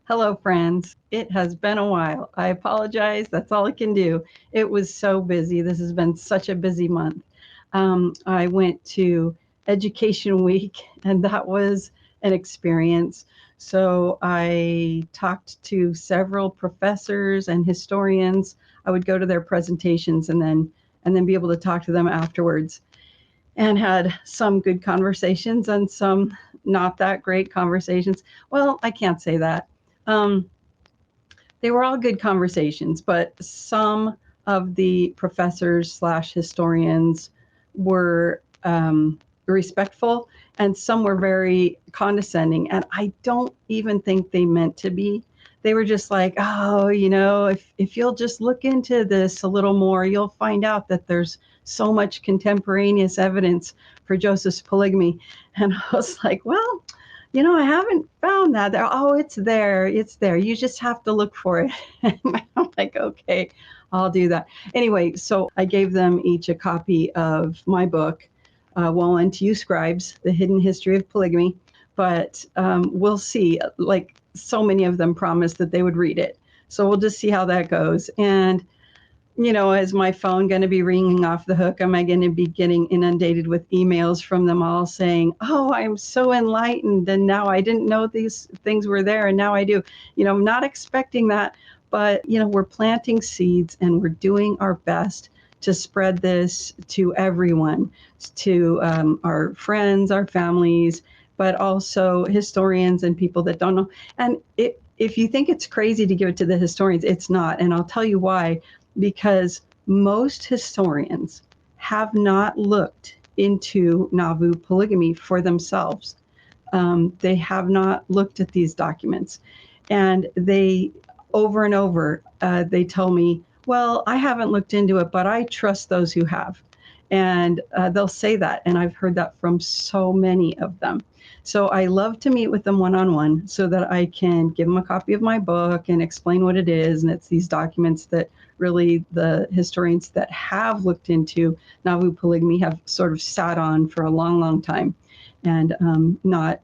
Hello, friends. It has been a while. I apologize. That's all I can do. It was so busy. This has been such a busy month. I went to Education Week, and that was an experience. So I talked to several professors and historians. I would go to their presentations and then be able to talk to them afterwards, and had some good conversations and some not that great conversations. Well, I can't say that. Um, they were all good conversations, but some of the professors slash historians were respectful, and some were very condescending. And I don't even think they meant to be. They were just like, oh, if you'll just look into this a little more, you'll find out that there's so much contemporaneous evidence for Joseph's polygamy. And I was like, well, I haven't found that there. Oh, it's there. It's there. You just have to look for it. And I'm like, okay, I'll do that. Anyway, so I gave them each a copy of my book, Woe Unto You, Scribes, The Hidden History of Polygamy. But we'll see. Like, so many of them promised that they would read it. So we'll just see how that goes. And is my phone going to be ringing off the hook? Am I going to be getting inundated with emails from them all saying, oh, I'm so enlightened, and now I didn't know these things were there, and now I do? I'm not expecting that, but, we're planting seeds, and we're doing our best to spread this to everyone, to our friends, our families, but also historians and people that don't know. And if you think it's crazy to give it to the historians, it's not. And I'll tell you why. Because most historians have not looked into Nauvoo polygamy for themselves. They have not looked at these documents. And they, over and over, they tell me, well, I haven't looked into it, but I trust those who have. And they'll say that. And I've heard that from so many of them. So I love to meet with them one-on-one so that I can give them a copy of my book and explain what it is. And it's these documents that really the historians that have looked into Nauvoo polygamy have sort of sat on for a long, long time, and not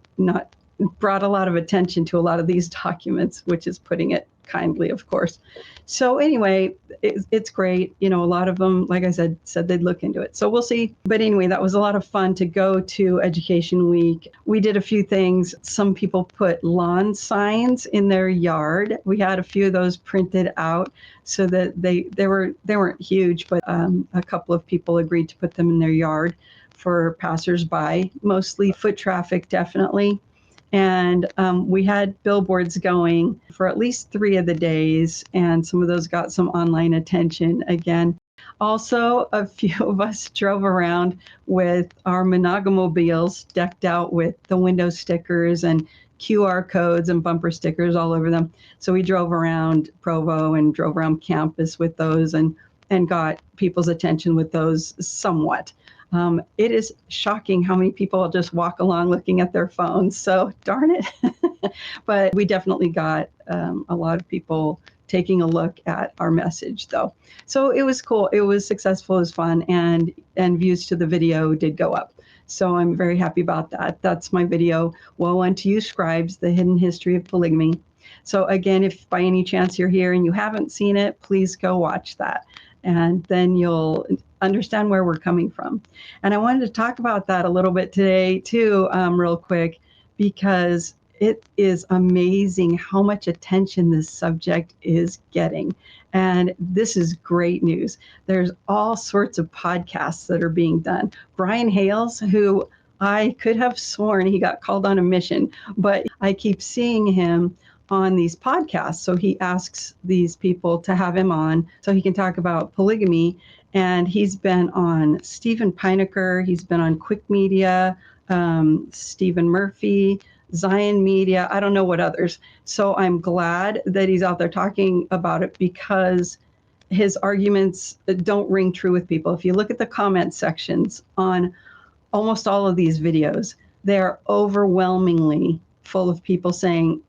brought a lot of attention to a lot of these documents, which is putting it kindly, of course. So anyway, it's great. A lot of them, like I said they'd look into it. So we'll see. But anyway, that was a lot of fun to go to Education Week. We did a few things. Some people put lawn signs in their yard. We had a few of those printed out so that they weren't huge, but a couple of people agreed to put them in their yard for passersby, mostly foot traffic, definitely. And we had billboards going for at least 3 of the days, and some of those got some online attention again. Also, a few of us drove around with our monogamobiles decked out with the window stickers and QR codes and bumper stickers all over them. So we drove around Provo and drove around campus with those and got people's attention with those somewhat. It is shocking how many people just walk along looking at their phones. So darn it. But we definitely got a lot of people taking a look at our message, though. So it was cool. It was successful. It was fun. And views to the video did go up. So I'm very happy about that. That's my video, Woe Unto You, Scribes, The Hidden History of Polygamy. So again, if by any chance you're here and you haven't seen it, please go watch that. And then you'll understand where we're coming from. And I wanted to talk about that a little bit today too, real quick, because it is amazing how much attention this subject is getting. And this is great news. There's all sorts of podcasts that are being done. Brian Hales, who I could have sworn he got called on a mission, but I keep seeing him on these podcasts. So he asks these people to have him on so he can talk about polygamy. And he's been on Stephen Pinecker, he's been on Quick Media, Stephen Murphy, Zion Media, I don't know what others. So I'm glad that he's out there talking about it, because his arguments don't ring true with people. If you look at the comment sections on almost all of these videos, they're overwhelmingly full of people saying,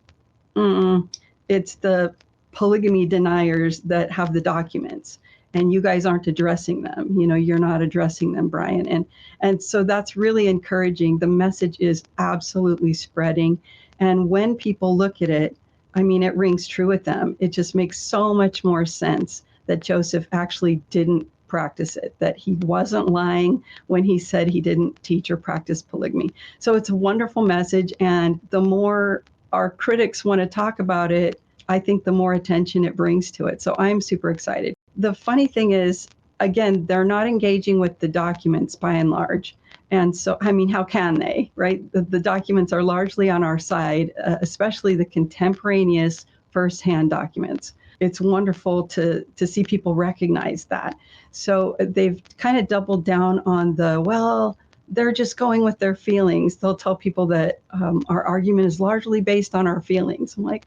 it's the polygamy deniers that have the documents, and you guys aren't addressing them. You're not addressing them, Brian. And so that's really encouraging. The message is absolutely spreading. And when people look at it, I mean, it rings true with them. It just makes so much more sense that Joseph actually didn't practice it, that he wasn't lying when he said he didn't teach or practice polygamy. So it's a wonderful message. And the more our critics want to talk about it, I think the more attention it brings to it. So I'm super excited. The funny thing is, again, they're not engaging with the documents by and large. And so, I mean, how can they, right? The documents are largely on our side, especially the contemporaneous firsthand documents. It's wonderful to see people recognize that. So they've kind of doubled down on well, they're just going with their feelings. They'll tell people that our argument is largely based on our feelings. I'm like,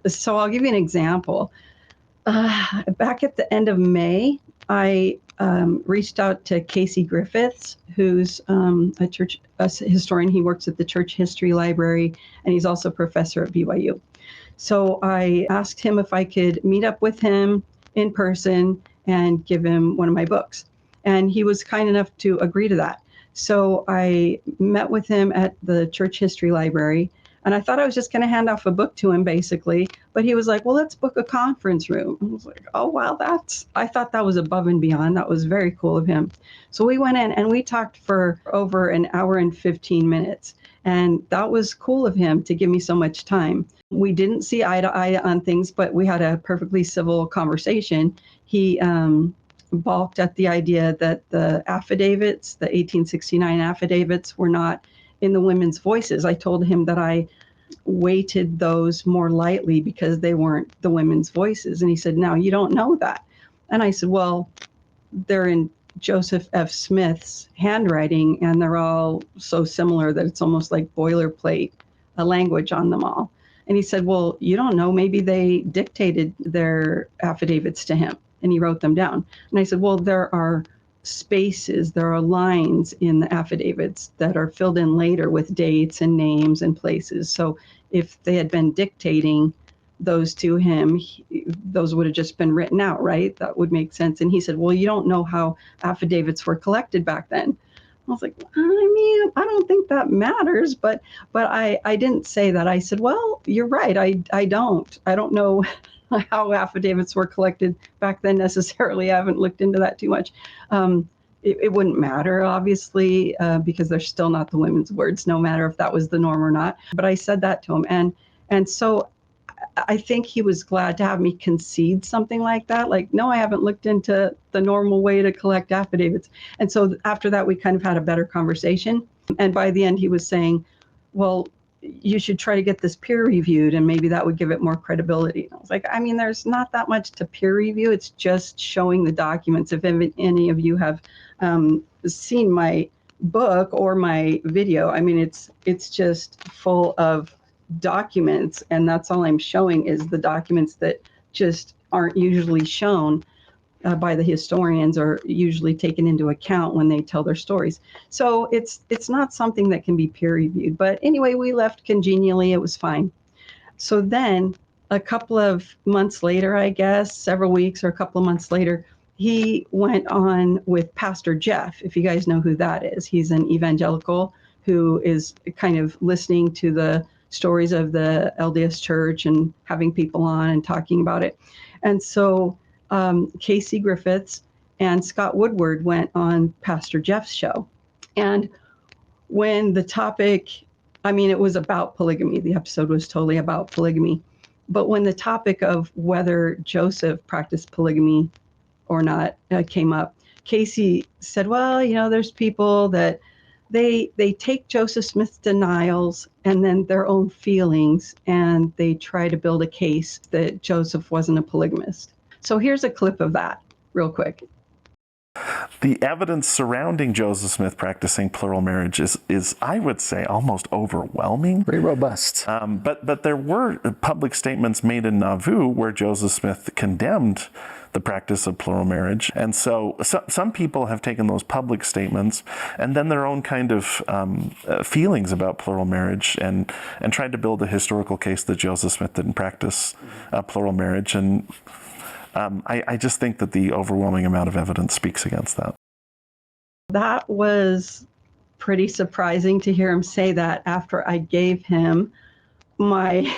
so I'll give you an example. Back at the end of May, I reached out to Casey Griffiths, who's a historian. He works at the Church History Library, and he's also a professor at BYU. So I asked him if I could meet up with him in person and give him one of my books. And he was kind enough to agree to that. So I met with him at the Church History Library, and I thought I was just going to hand off a book to him, basically. But he was like, well, let's book a conference room. I was like, oh, wow, I thought that was above and beyond. That was very cool of him. So we went in and we talked for over an hour and 15 minutes. And that was cool of him to give me so much time. We didn't see eye to eye on things, but we had a perfectly civil conversation. He balked at the idea that the affidavits, the 1869 affidavits, were not in the women's voices. I told him that I weighted those more lightly because they weren't the women's voices. And he said, no, you don't know that. And I said, well, they're in Joseph F. Smith's handwriting, and they're all so similar that it's almost like boilerplate language on them all. And he said, well, you don't know, maybe they dictated their affidavits to him and he wrote them down. And I said, well, there are spaces, there are lines in the affidavits that are filled in later with dates and names and places. So if they had been dictating those to him, those would have just been written out, right? That would make sense. And he said, well, you don't know how affidavits were collected back then. I was like, I mean, I don't think that matters, but I didn't say that. I said, well, you're right. I don't know how affidavits were collected back then necessarily. I haven't looked into that too much. It wouldn't matter, obviously, because they're still not the women's words, no matter if that was the norm or not. But I said that to him. And so I think he was glad to have me concede something like that. Like, no, I haven't looked into the normal way to collect affidavits. And so after that, we kind of had a better conversation. And by the end, he was saying, well, you should try to get this peer reviewed, and maybe that would give it more credibility. And I was like, I mean, there's not that much to peer review. It's just showing the documents. If any of you have seen my book or my video, I mean, it's just full of documents, and that's all I'm showing is the documents that just aren't usually shown by the historians or usually taken into account when they tell their stories. So it's not something that can be peer reviewed. But anyway, we left congenially. It was fine. So then a couple of months later, I guess, several weeks or a couple of months later, he went on with Pastor Jeff, if you guys know who that is. He's an evangelical who is kind of listening to the stories of the LDS Church and having people on and talking about it. And so Casey Griffiths and Scott Woodward went on Pastor Jeff's show. And when the topic, I mean, it was about polygamy. The episode was totally about polygamy. But when the topic of whether Joseph practiced polygamy or not came up, Casey said, well, you know, there's people that they take Joseph Smith's denials and then their own feelings, and they try to build a case that Joseph wasn't a polygamist. So here's a clip of that real quick. The evidence surrounding Joseph Smith practicing plural marriage is I would say, almost overwhelming. Very robust. But there were public statements made in Nauvoo where Joseph Smith condemned the practice of plural marriage. And so some people have taken those public statements and then their own kind of feelings about plural marriage and tried to build a historical case that Joseph Smith didn't practice plural marriage. And I just think that the overwhelming amount of evidence speaks against that. That was pretty surprising to hear him say that after I gave him my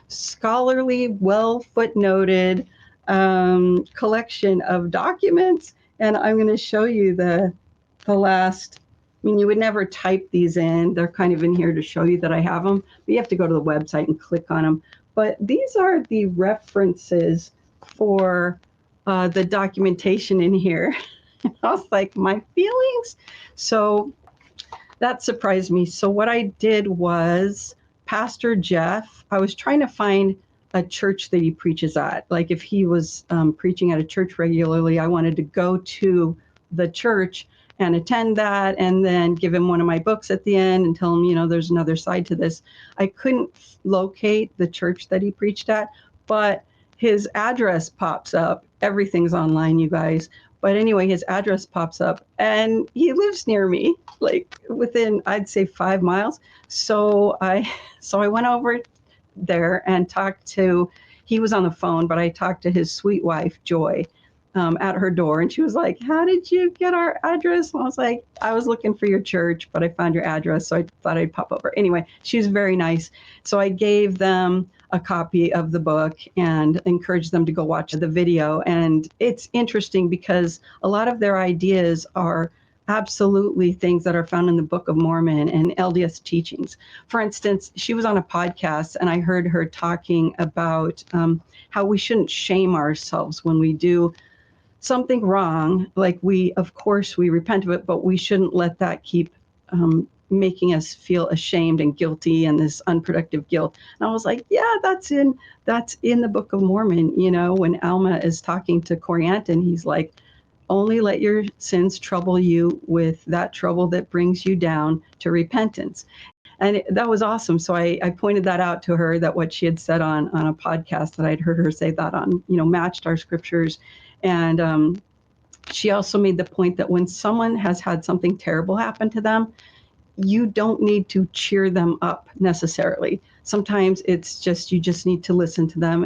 scholarly, well footnoted collection of documents. And I'm going to show you the last. I mean, you would never type these in. They're kind of in here to show you that I have them. But you have to go to the website and click on them. But these are the references for the documentation in here. I was like, my feelings. So that surprised me. So what I did was Pastor Jeff, I was trying to find a church that he preaches at. Like if he was preaching at a church regularly, I wanted to go to the church and attend that and then give him one of my books at the end and tell him, there's another side to this. I couldn't locate the church that he preached at, but his address pops up. Everything's online, you guys. But anyway, his address pops up and he lives near me, like within, I'd say 5 miles. So I went over there and he was on the phone, but I talked to his sweet wife, Joy, at her door. And she was like, how did you get our address? And I was like, I was looking for your church, but I found your address. So I thought I'd pop over. Anyway, she was very nice. So I gave them a copy of the book and encouraged them to go watch the video. And it's interesting because a lot of their ideas are absolutely things that are found in the Book of Mormon and LDS teachings. For instance, she was on a podcast and I heard her talking about how we shouldn't shame ourselves when we do something wrong. Like of course we repent of it, but we shouldn't let that keep making us feel ashamed and guilty and this unproductive guilt. And I was like, yeah, that's in the Book of Mormon. When Alma is talking to Corianton, he's like, only let your sins trouble you with that trouble that brings you down to repentance. And that was awesome. So I pointed that out to her, that what she had said on a podcast that I'd heard her say that on, matched our scriptures. And she also made the point that when someone has had something terrible happen to them, you don't need to cheer them up necessarily. Sometimes it's just, you just need to listen to them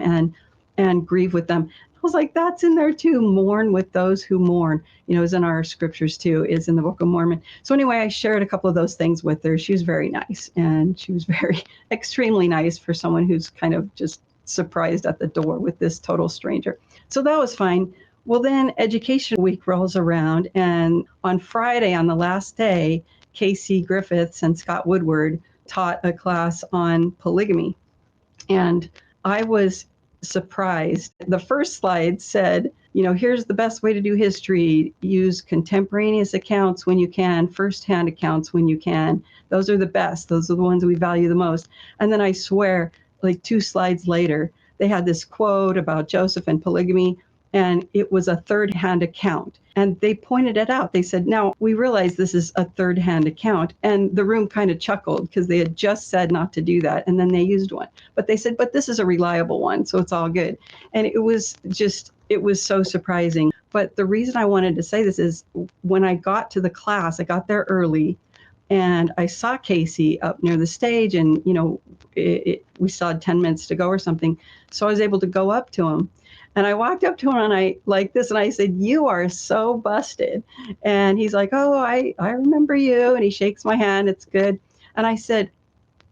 and grieve with them. I was like, that's in there too. Mourn with those who mourn, is in our scriptures too, is in the Book of Mormon. So anyway, I shared a couple of those things with her. She was very nice, and she was very extremely nice for someone who's kind of just surprised at the door with this total stranger. So that was fine. Well, then Education Week rolls around, and on Friday, on the last day, Casey Griffiths and Scott Woodward taught a class on polygamy. And I was surprised. The first slide said, here's the best way to do history. Use contemporaneous accounts when you can, firsthand accounts when you can. Those are the best. Those are the ones we value the most. And then I swear, like 2 slides later, they had this quote about Joseph and polygamy, and it was a third-hand account. And they pointed it out. They said, now, we realize this is a third-hand account. And the room kind of chuckled because they had just said not to do that, and then they used one. But they said, but this is a reliable one, so it's all good. And it was so surprising. But the reason I wanted to say this is when I got to the class, I got there early, and I saw Casey up near the stage, and, we still had 10 minutes to go or something. So I was able to go up to him. And I walked up to him and I said, you are so busted. And he's like, oh, I remember you. And he shakes my hand. It's good. And I said,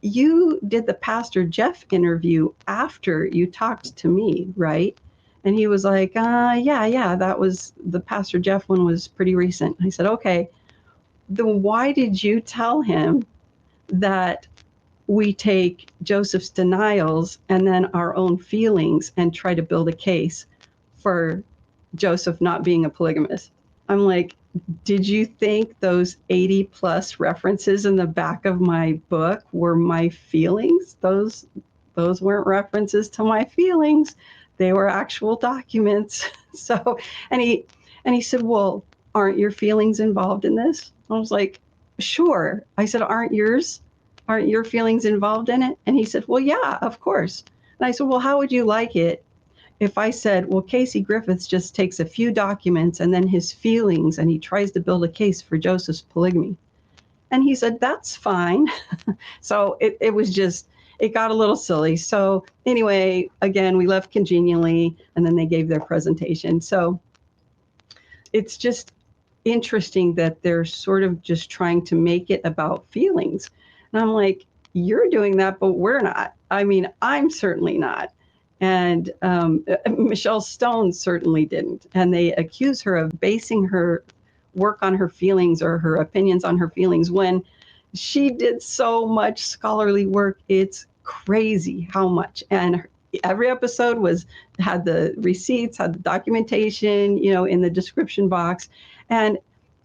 you did the Pastor Jeff interview after you talked to me, right? And he was like, yeah, that was the Pastor Jeff one, was pretty recent. I said, okay, then why did you tell him that we take Joseph's denials and then our own feelings and try to build a case for Joseph not being a polygamist? I'm like, did you think those 80 plus references in the back of my book were my feelings? Those weren't references to my feelings. They were actual documents. So, and he said, well, aren't your feelings involved in this? I was like, sure. I said, aren't your feelings involved in it? And he said, well, yeah, of course. And I said, well, how would you like it if I said, well, Casey Griffiths just takes a few documents and then his feelings, and he tries to build a case for Joseph's polygamy? And he said, that's fine. So it was just, it got a little silly. So anyway, again, we left congenially, and then they gave their presentation. So it's just interesting that they're sort of just trying to make it about feelings. And I'm like, you're doing that, but we're not. I mean, I'm certainly not. And Michelle Stone certainly didn't. And they accuse her of basing her work on her feelings or her opinions on her feelings when she did so much scholarly work. It's crazy how much. And every episode had the receipts, had the documentation, in the description box. And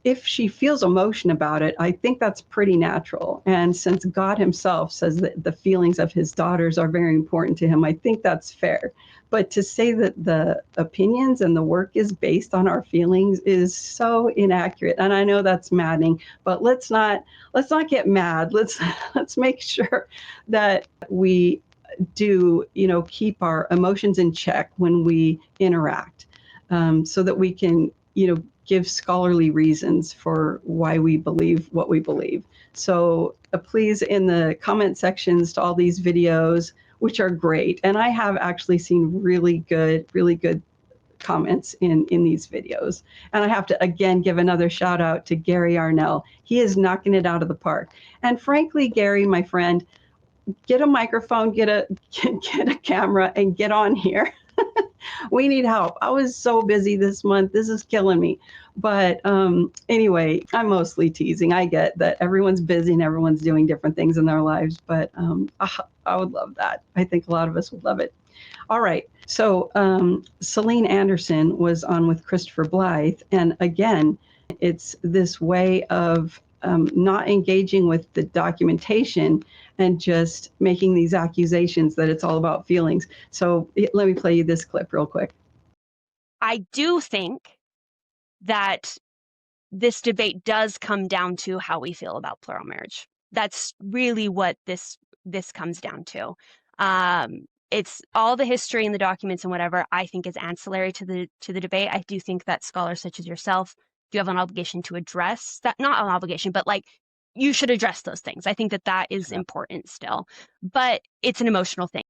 if she feels emotion about it, I think that's pretty natural. And since God himself says that the feelings of his daughters are very important to him, I think that's fair. But to say that the opinions and the work is based on our feelings is so inaccurate. And I know that's maddening, but let's not get mad. Let's make sure that we do, keep our emotions in check when we interact, so that we can, give scholarly reasons for why we believe what we believe. So please, in the comment sections to all these videos, which are great, and I have actually seen really good comments in these videos. And I have to again give another shout out to Gary Arnell. He is knocking it out of the park. And frankly, Gary, my friend, get a microphone, get a camera, and get on here. We need help. I was so busy this month. This is killing me. But anyway, I'm mostly teasing. I get that everyone's busy and everyone's doing different things in their lives, but I would love that. I think a lot of us would love it. All right. So Celine Anderson was on with Christopher Blythe. And again, it's this way of not engaging with the documentation and just making these accusations that it's all about feelings. So let me play you this clip real quick. I do think that this debate does come down to how we feel about plural marriage. That's really what this comes down to. It's all the history and the documents and whatever I think is ancillary to the debate. I do think that scholars such as yourself do have an obligation to address that. Not an obligation, but like you should address those things. I think that is important still, but it's an emotional thing.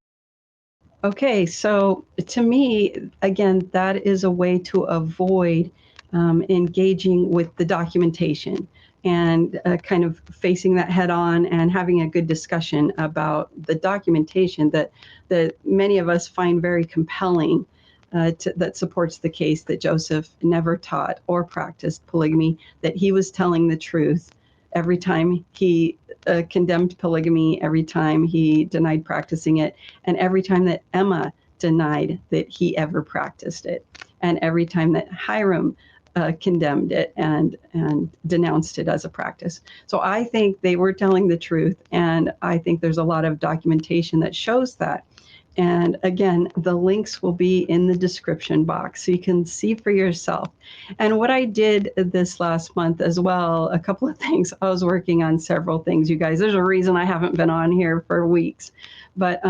Okay, so to me, again, that is a way to avoid engaging with the documentation and kind of facing that head on and having a good discussion about the documentation that many of us find very compelling, that supports the case that Joseph never taught or practiced polygamy, that he was telling the truth every time he condemned polygamy, every time he denied practicing it, and every time that Emma denied that he ever practiced it, and every time that Hiram condemned it and denounced it as a practice. So I think they were telling the truth, and I think there's a lot of documentation that shows that. And again, the links will be in the description box so you can see for yourself. And what I did this last month as well, a couple of things. I was working on several things, you guys. There's a reason I haven't been on here for weeks. But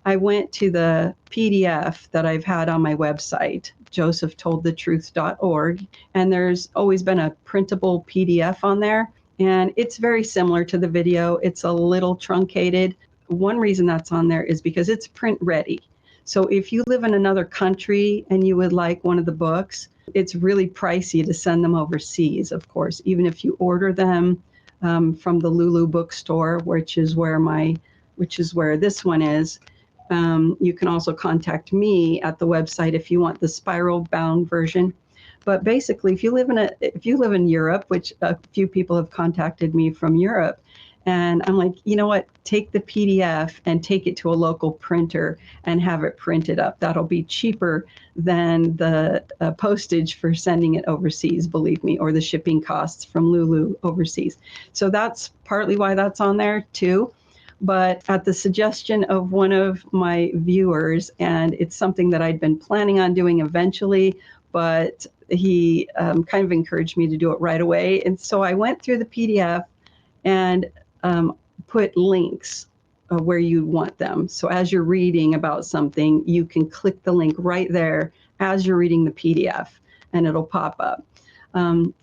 I went to the PDF that I've had on my website, josephtoldthetruth.org, and there's always been a printable PDF on there. And it's very similar to the video. It's a little truncated. One reason that's on there is because it's print ready. So if you live in another country and you would like one of the books, it's really pricey to send them overseas, of course, even if you order them from the Lulu bookstore, which is where this one is. You can also contact me at the website if you want the spiral bound version. But basically, if you live in Europe, which a few people have contacted me from Europe, and I'm like, you know what, take the PDF and take it to a local printer and have it printed up. That'll be cheaper than the postage for sending it overseas, believe me, or the shipping costs from Lulu overseas. So that's partly why that's on there too. But at the suggestion of one of my viewers, and it's something that I'd been planning on doing eventually, but he kind of encouraged me to do it right away. And so I went through the PDF and put links where you want them. So as you're reading about something, you can click the link right there as you're reading the PDF and it'll pop up.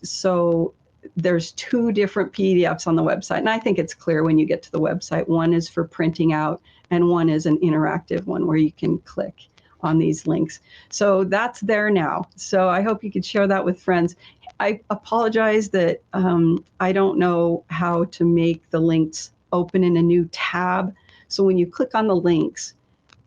So there's two different PDFs on the website. And I think it's clear when you get to the website. One is for printing out and one is an interactive one where you can click on these links. So that's there now. So I hope you could share that with friends. I apologize that I don't know how to make the links open in a new tab. So when you click on the links,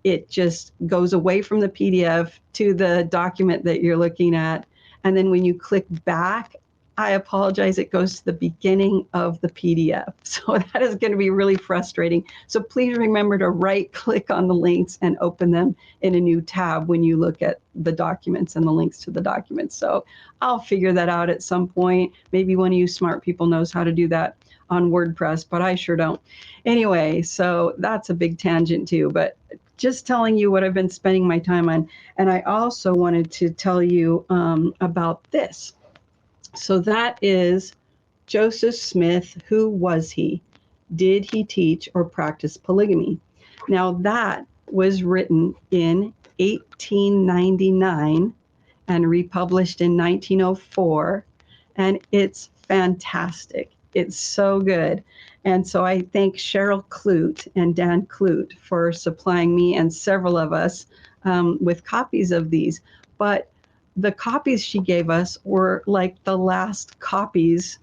it just goes away from the PDF to the document that you're looking at. And then when you click back, I apologize, it goes to the beginning of the PDF. So that is going to be really frustrating. So please remember to right click on the links and open them in a new tab when you look at the documents and the links to the documents. So I'll figure that out at some point. Maybe one of you smart people knows how to do that on WordPress, but I sure don't. Anyway, so that's a big tangent too, but just telling you what I've been spending my time on. And I also wanted to tell you about this. So that is Joseph Smith. Who was he? Did he teach or practice polygamy? Now that was written in 1899 and republished in 1904, and it's fantastic. It's so good. And so I thank Cheryl Clute and Dan Clute for supplying me and several of us with copies of these. But the copies she gave us were like the last copies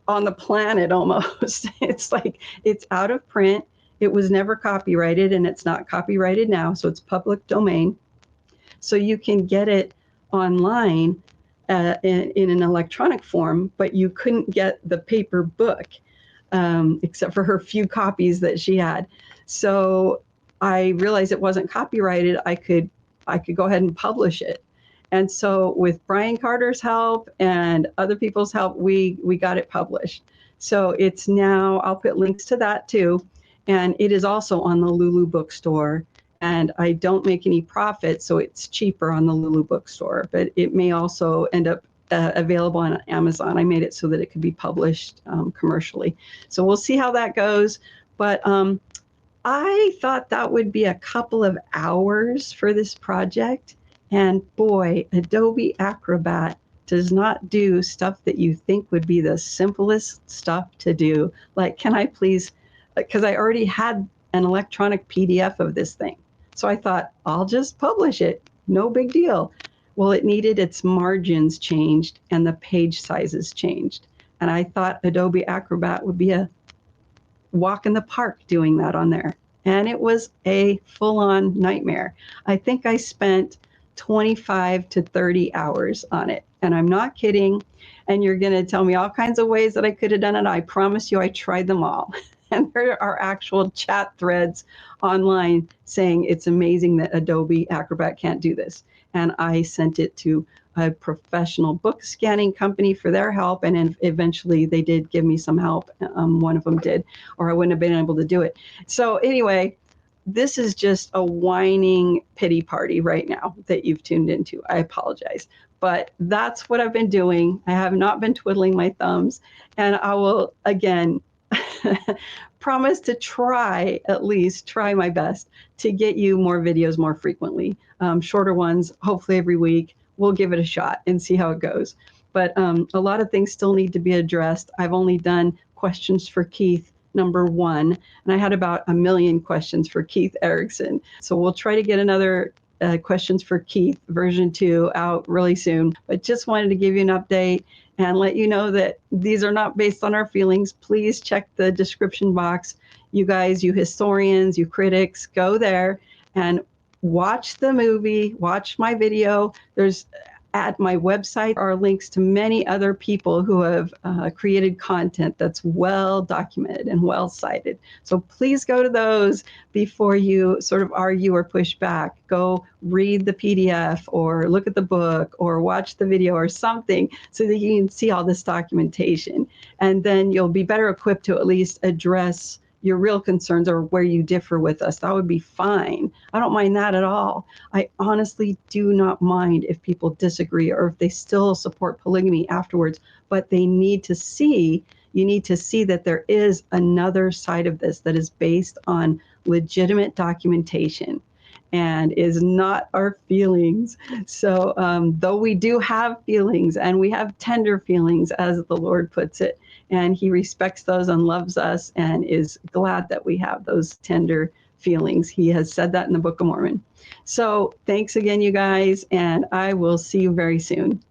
on the planet almost. It's like it's out of print. It was never copyrighted, and it's not copyrighted now, so it's public domain. So you can get it online in an electronic form, but you couldn't get the paper book except for her few copies that she had. So I realized it wasn't copyrighted. I could go ahead and publish it. And so with Brian Carter's help and other people's help, we got it published. So it's now, I'll put links to that too. And it is also on the Lulu bookstore. And I don't make any profit, so it's cheaper on the Lulu bookstore. But it may also end up available on Amazon. I made it so that it could be published commercially. So we'll see how that goes. But I thought that would be a couple of hours for this project. And boy, Adobe Acrobat does not do stuff that you think would be the simplest stuff to do. Like, can I please, because I already had an electronic PDF of this thing. So I thought, I'll just publish it. No big deal. Well, it needed its margins changed and the page sizes changed. And I thought Adobe Acrobat would be a walk in the park doing that on there. And it was a full-on nightmare. I think I spent 25 to 30 hours on it. And I'm not kidding. And you're going to tell me all kinds of ways that I could have done it. I promise you I tried them all. And there are actual chat threads online saying it's amazing that Adobe Acrobat can't do this. And I sent it to a professional book scanning company for their help. And eventually they did give me some help. One of them did, or I wouldn't have been able to do it. So anyway, this is just a whining pity party right now that you've tuned into. I apologize. But that's what I've been doing. I have not been twiddling my thumbs. And I will, again, promise to try my best to get you more videos more frequently. Shorter ones, hopefully every week. We'll give it a shot and see how it goes. But a lot of things still need to be addressed. I've only done questions for Keith number 1, and I had about 1 million questions for Keith Erickson. So we'll try to get another questions for Keith version 2 out really soon. But just wanted to give you an update and let you know that these are not based on our feelings. Please check the description box. You guys, you historians, you critics, go there and watch the movie, watch my video. There's at my website are links to many other people who have created content that's well documented and well cited. So please go to those before you sort of argue or push back. Go read the PDF or look at the book or watch the video or something so that you can see all this documentation. And then you'll be better equipped to at least address your real concerns or where you differ with us. That would be fine. I don't mind that at all. I honestly do not mind if people disagree or if they still support polygamy afterwards, but they need to see, you need to see that there is another side of this that is based on legitimate documentation and is not our feelings. So though we do have feelings and we have tender feelings, as the Lord puts it, and he respects those and loves us and is glad that we have those tender feelings. He has said that in the Book of Mormon. So thanks again, you guys, and I will see you very soon.